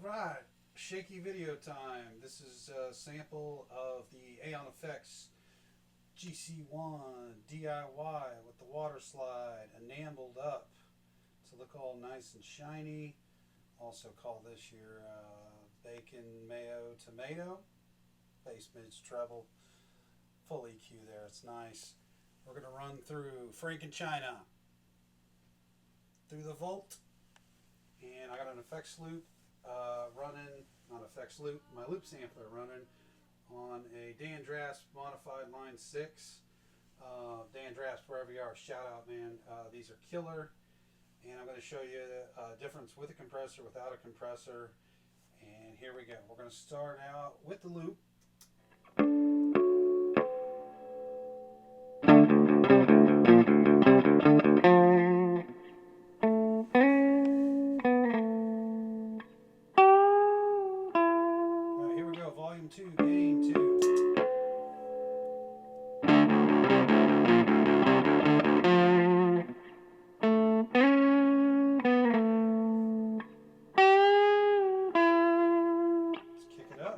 Alright, shaky video time. This is a sample of the Aionfx GC-1 DIY with the water slide, enameled up to look all nice and shiny. Also call this your bacon mayo tomato. Bass, mids, treble, full EQ there. It's nice. We're going to run through Franken China, through the Volt, and I got an effects loop running, not effects loop, my loop sampler running on a Dan Drasp modified line 6. Dan Drasp, wherever you are, shout out, man. These are killer, and I'm going to show you the difference with a compressor, without a compressor, and here we go. We're going to start out with the loop. Volume 2, gain 2. Let's kick it up.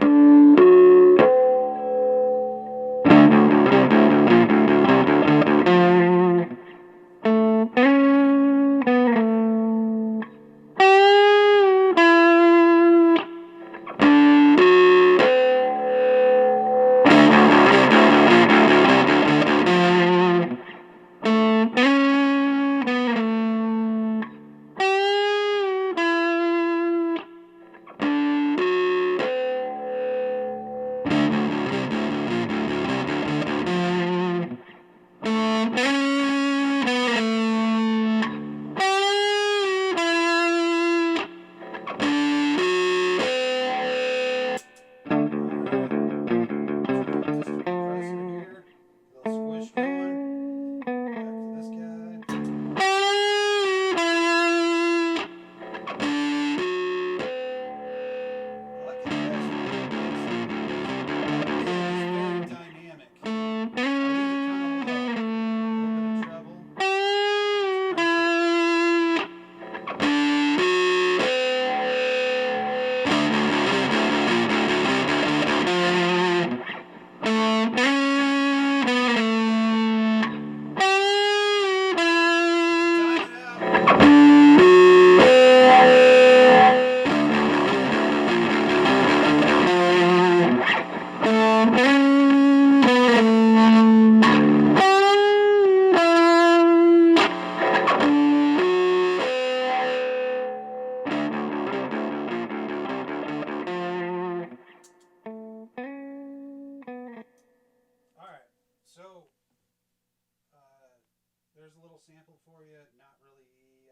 There's a little sample for you. Not really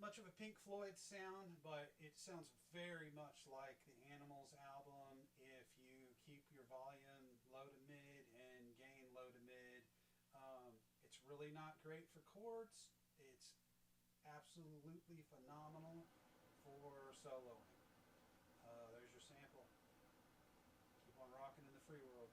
much of a Pink Floyd sound, but it sounds very much like the Animals album if you keep your volume low to mid and gain low to mid. It's really not great for chords. It's absolutely phenomenal for soloing. There's your sample. Keep on rocking in the free world.